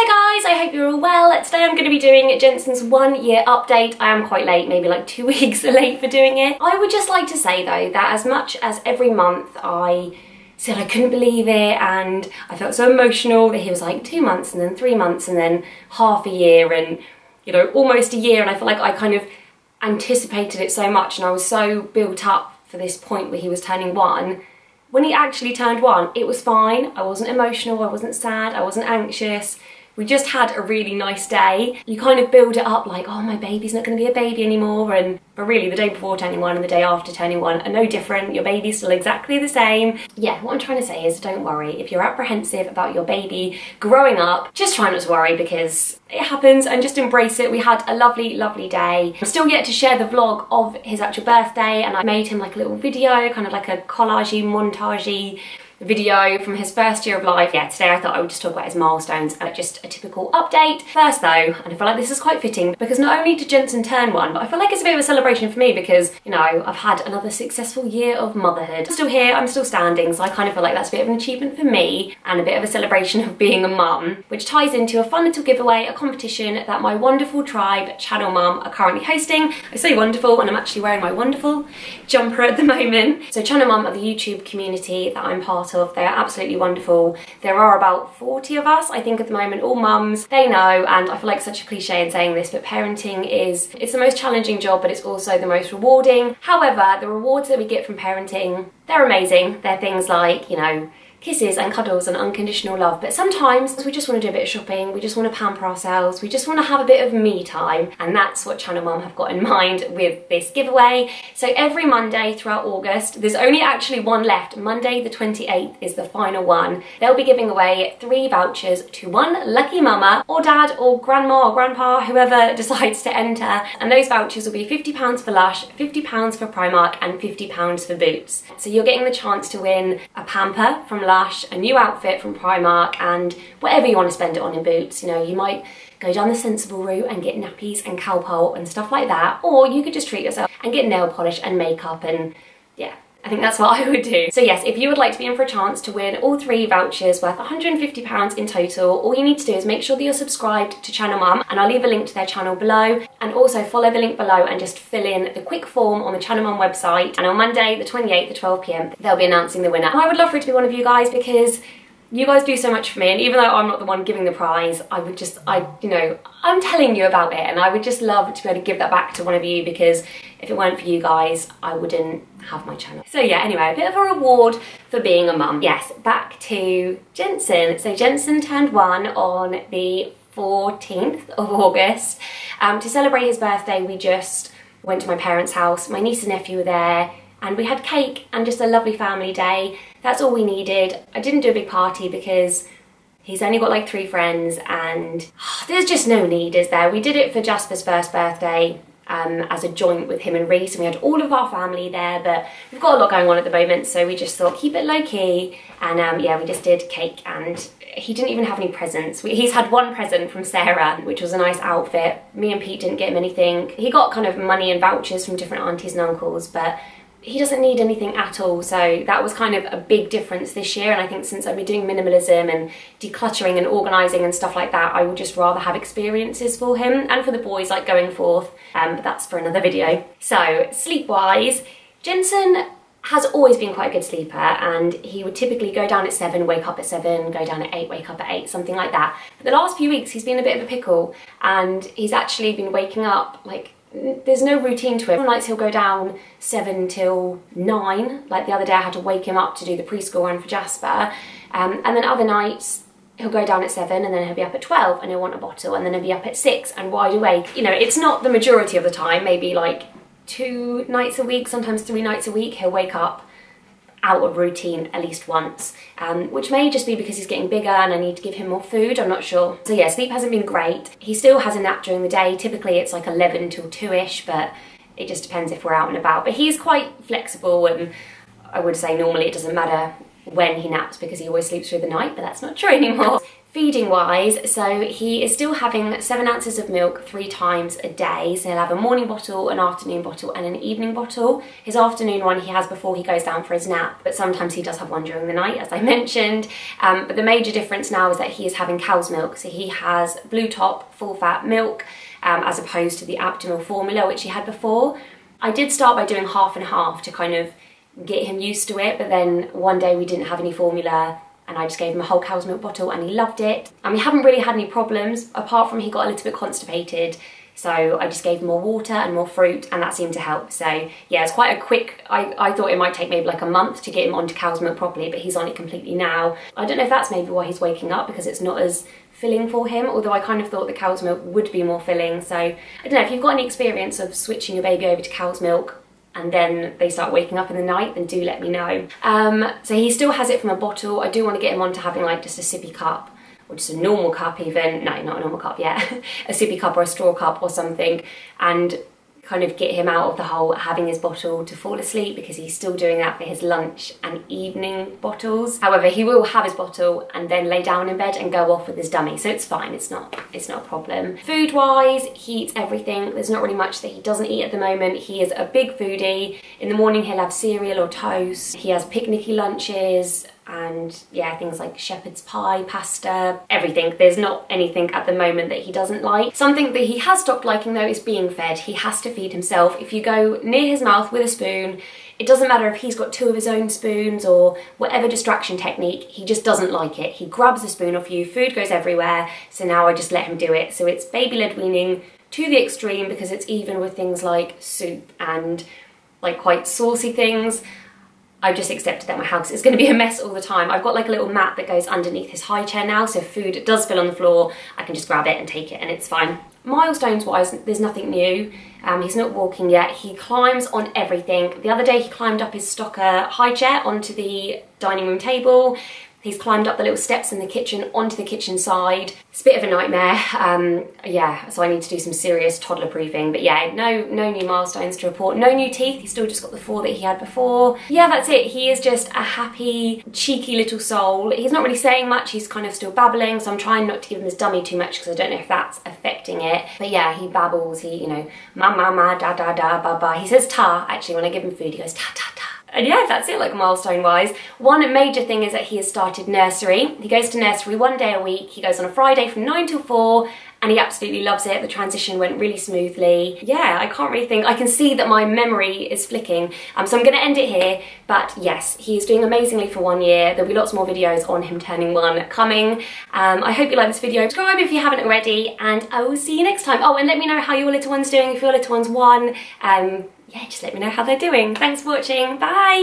Hi guys, I hope you're all well. Today I'm going to be doing Jensen's 1 year update. I am quite late, maybe like 2 weeks late for doing it. I would just like to say though that as much as every month I said I couldn't believe it and I felt so emotional that he was like 2 months and then 3 months and then half a year and, you know, almost a year, and I feel like I kind of anticipated it so much and I was so built up for this point where he was turning 1. When he actually turned 1, it was fine. I wasn't emotional, I wasn't sad, I wasn't anxious. We just had a really nice day. You kind of build it up like, oh, my baby's not going to be a baby anymore, but really the day before turning 1 and the day after turning 1 are no different. Your baby's still exactly the same. Yeah, what I'm trying to say is don't worry. If you're apprehensive about your baby growing up, just try not to worry because it happens and just embrace it. We had a lovely, lovely day. I'm still yet to share the vlog of his actual birthday, and I made him like a little video, kind of like a collage-y, montage-y video from his first year of life. Yeah, today I thought I would just talk about his milestones and just a typical update. First though, and I feel like this is quite fitting because not only did Jensen turn 1, but I feel like it's a bit of a celebration for me because, you know, I've had another successful year of motherhood. I'm still here, I'm still standing, so I kind of feel like that's a bit of an achievement for me and a bit of a celebration of being a mum, which ties into a fun little giveaway, a competition that my wonderful tribe, Channel Mum, are currently hosting. I say wonderful and I'm actually wearing my wonderful jumper at the moment. So Channel Mum are the YouTube community that I'm part of. They are absolutely wonderful. There are about 40 of us, I think, at the moment, all mums. They know, and I feel like such a cliche in saying this, but parenting it's the most challenging job, but it's also the most rewarding. However, the rewards that we get from parenting, they're amazing. They're things like, you know, kisses and cuddles and unconditional love, but sometimes we just want to do a bit of shopping, we just want to pamper ourselves, we just want to have a bit of me time, and that's what Channel Mum have got in mind with this giveaway. So every Monday throughout August, there's only actually one left, Monday the 28th is the final one, they'll be giving away 3 vouchers to one lucky mama or dad or grandma or grandpa, whoever decides to enter, and those vouchers will be £50 for Lush, £50 for Primark and £50 for Boots. So you're getting the chance to win a pamper from Lush, a new outfit from Primark, and whatever you want to spend it on in Boots. You know, you might go down the sensible route and get nappies and cowpole and stuff like that, or you could just treat yourself and get nail polish and makeup, and yeah, I think that's what I would do. So yes, if you would like to be in for a chance to win all 3 vouchers worth £150 in total, all you need to do is make sure that you're subscribed to Channel Mum, and I'll leave a link to their channel below, and also follow the link below and just fill in the quick form on the Channel Mum website, and on Monday the 28th at 12 PM they'll be announcing the winner. And I would love for it to be one of you guys because you guys do so much for me, and even though I'm not the one giving the prize, you know, I'm telling you about it, and I would just love to be able to give that back to one of you because if it weren't for you guys, I wouldn't have my channel. So yeah, anyway, a bit of a reward for being a mum. Yes, back to Jensen. So Jensen turned 1 on the 14th of August. To celebrate his birthday, we just went to my parents' house. My niece and nephew were there, and we had cake and just a lovely family day. That's all we needed. I didn't do a big party because he's only got like 3 friends and there's just no need, is there? We did it for Jasper's first birthday as a joint with him and Reese, and we had all of our family there, but we've got a lot going on at the moment, so we just thought keep it low-key, and yeah, we just did cake, and he didn't even have any presents. He's had 1 present from Sarah, which was a nice outfit. Me and Pete didn't get him anything. He got kind of money and vouchers from different aunties and uncles, but he doesn't need anything at all, so that was kind of a big difference this year. And I think since I've been doing minimalism and decluttering and organising and stuff like that, I would just rather have experiences for him and for the boys, like going forth, but that's for another video. So sleep-wise, Jensen has always been quite a good sleeper, and he would typically go down at 7, wake up at 7, go down at 8, wake up at 8, something like that. But the last few weeks he's been a bit of a pickle, and he's actually been waking up like, there's no routine to it. Some nights he'll go down 7 till 9, like the other day I had to wake him up to do the preschool run for Jasper, and then other nights he'll go down at 7 and then he'll be up at 12 and he'll want a bottle, and then he'll be up at 6 and wide awake. You know, it's not the majority of the time, maybe like 2 nights a week, sometimes 3 nights a week, he'll wake up out of routine at least once, which may just be because he's getting bigger and I need to give him more food, I'm not sure. So yeah, sleep hasn't been great. He still has a nap during the day. Typically it's like 11 till 2ish, but it just depends if we're out and about. But he's quite flexible, and I would say normally it doesn't matter when he naps because he always sleeps through the night, but that's not true anymore. Feeding wise, so he is still having 7 ounces of milk 3 times a day. So he'll have a morning bottle, an afternoon bottle and an evening bottle. His afternoon one he has before he goes down for his nap, but sometimes he does have one during the night, as I mentioned. But the major difference now is that he is having cow's milk. So he has blue top, full fat milk, as opposed to the Abdominal formula, which he had before. I did start by doing half and half to kind of get him used to it, but then one day we didn't have any formula and I just gave him a whole cow's milk bottle and he loved it. And we haven't really had any problems, apart from he got a little bit constipated. So I just gave him more water and more fruit and that seemed to help. So yeah, it's quite a quick, I thought it might take maybe like a month to get him onto cow's milk properly, but he's on it completely now. I don't know if that's maybe why he's waking up, because it's not as filling for him, although I kind of thought the cow's milk would be more filling. So I don't know, if you've got any experience of switching your baby over to cow's milk and then they start waking up in the night, then do let me know. So he still has it from a bottle. I do want to get him on to having like just a sippy cup, or just a normal cup even. No, not a normal cup yet. A sippy cup or a straw cup or something, and kind of get him out of the whole having his bottle to fall asleep, because he's still doing that for his lunch and evening bottles. However, he will have his bottle and then lay down in bed and go off with his dummy, so it's fine, it's not a problem. Food wise, he eats everything. There's not really much that he doesn't eat at the moment. He is a big foodie. In the morning he'll have cereal or toast. He has picnicky lunches and yeah, things like shepherd's pie, pasta, everything. There's not anything at the moment that he doesn't like. Something that he has stopped liking though is being fed. He has to feed himself. If you go near his mouth with a spoon, it doesn't matter if he's got 2 of his own spoons or whatever distraction technique, he just doesn't like it. He grabs the spoon off you, food goes everywhere, so now I just let him do it. So it's baby-led weaning to the extreme, because it's even with things like soup and like quite saucy things. I've just accepted that my house is going to be a mess all the time. I've got like a little mat that goes underneath his high chair now, so if food does spill on the floor, I can just grab it and take it and it's fine. Milestones wise, there's nothing new. He's not walking yet. He climbs on everything. The other day he climbed up his Stocker high chair onto the dining room table. He's climbed up the little steps in the kitchen onto the kitchen side. It's a bit of a nightmare. Yeah, so I need to do some serious toddler proofing. But yeah, no new milestones to report. No new teeth. He's still just got the 4 that he had before. Yeah, that's it. He is just a happy, cheeky little soul. He's not really saying much. He's kind of still babbling. So I'm trying not to give him his dummy too much, because I don't know if that's affecting it. But yeah, he babbles. He, you know, ma, ma, ma, da, da, da, ba, ba. He says ta, actually, when I give him food. He goes ta, ta, ta. And yeah, that's it, like milestone wise. One major thing is that he has started nursery. He goes to nursery 1 day a week. He goes on a Friday from 9 till 4 and he absolutely loves it. The transition went really smoothly. Yeah, I can't really think. I can see that my memory is flicking. So I'm gonna end it here, but yes, he's doing amazingly for 1 year. There'll be lots more videos on him turning 1 coming. I hope you like this video. Subscribe if you haven't already, and I will see you next time. Oh, and let me know how your little one's doing. If your little one's 1, yeah, just let me know how they're doing. Thanks for watching. Bye.